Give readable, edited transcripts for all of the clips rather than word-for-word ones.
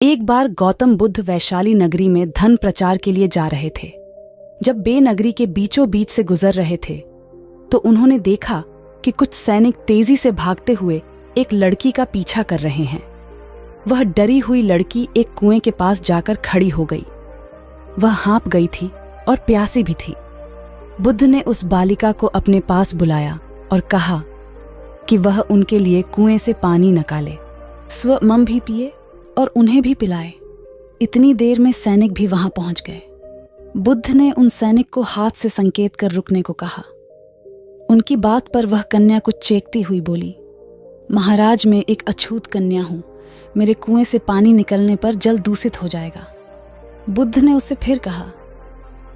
एक बार गौतम बुद्ध वैशाली नगरी में धन प्रचार के लिए जा रहे थे। जब बे नगरी के बीचों बीच से गुजर रहे थे तो उन्होंने देखा कि कुछ सैनिक तेजी से भागते हुए एक लड़की का पीछा कर रहे हैं। वह डरी हुई लड़की एक कुएं के पास जाकर खड़ी हो गई। वह हाँप गई थी और प्यासी भी थी। बुद्ध ने उस बालिका को अपने पास बुलाया और कहा कि वह उनके लिए कुएं से पानी निकाले, स्वयं भी पिए और उन्हें भी पिलाए। इतनी देर में सैनिक भी वहां पहुंच गए। बुद्ध ने उन सैनिक को हाथ से संकेत कर रुकने को कहा। उनकी बात पर वह कन्या कुछ चेखती हुई बोली, महाराज, मैं एक अछूत कन्या हूं। मेरे कुएं से पानी निकलने पर जल दूषित हो जाएगा। बुद्ध ने उससे फिर कहा,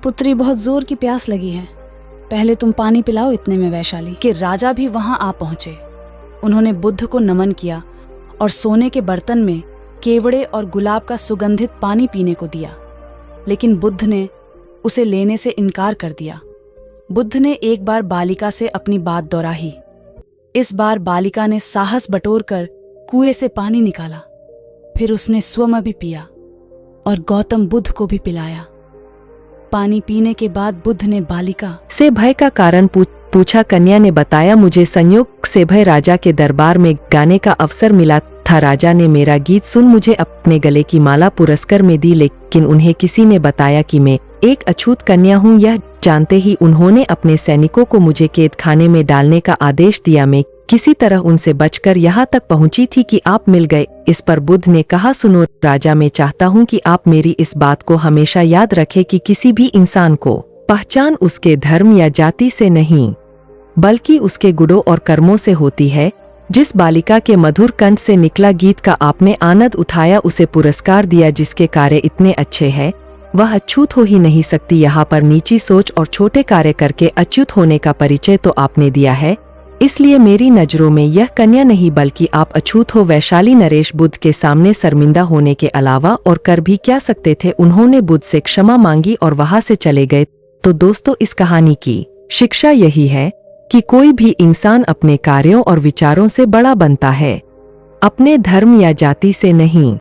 पुत्री, बहुत जोर की प्यास लगी है, पहले तुम पानी पिलाओ। इतने में वैशाली के राजा भी वहां आ पहुंचे। उन्होंने बुद्ध को नमन किया और सोने के बर्तन में केवड़े और गुलाब का सुगंधित पानी पीने को दिया, लेकिन बुद्ध ने उसे लेने से इनकार कर दिया। बुद्ध ने एक बार बालिका से अपनी बात दोहराई। इस बार बालिका ने साहस बटोरकर कुएं से पानी निकाला। फिर उसने स्वयं भी पिया और गौतम बुद्ध को भी पिलाया। पानी पीने के बाद बुद्ध ने बालिका से भय का कारण पूछा। कन्या ने बताया, मुझे संयोग से भय राजा के दरबार में गाने का अवसर मिला था। राजा ने मेरा गीत सुन मुझे अपने गले की माला पुरस्कार में दी, लेकिन उन्हें किसी ने बताया कि मैं एक अछूत कन्या हूँ। यह जानते ही उन्होंने अपने सैनिकों को मुझे कैद खाने में डालने का आदेश दिया। मैं किसी तरह उनसे बचकर यहाँ तक पहुँची थी कि आप मिल गए। इस पर बुद्ध ने कहा, सुनो राजा, मैं चाहता हूँ कि आप मेरी इस बात को हमेशा याद रखें कि किसी भी इंसान को पहचान उसके धर्म या जाति से नहीं, बल्कि उसके गुणों और कर्मों से होती है। जिस बालिका के मधुर कंठ से निकला गीत का आपने आनंद उठाया, उसे पुरस्कार दिया। जिसके कार्य इतने अच्छे हैं वह अछूत हो ही नहीं सकती। यहाँ पर नीची सोच और छोटे कार्य करके अच्युत होने का परिचय तो आपने दिया है, इसलिए मेरी नजरों में यह कन्या नहीं बल्कि आप अछूत हो। वैशाली नरेश बुद्ध के सामने शर्मिंदा होने के अलावा और कर भी क्या सकते थे। उन्होंने बुद्ध से क्षमा मांगी और वहां से चले गए। तो दोस्तों, इस कहानी की शिक्षा यही है कि कोई भी इंसान अपने कार्यों और विचारों से बड़ा बनता है, अपने धर्म या जाति से नहीं।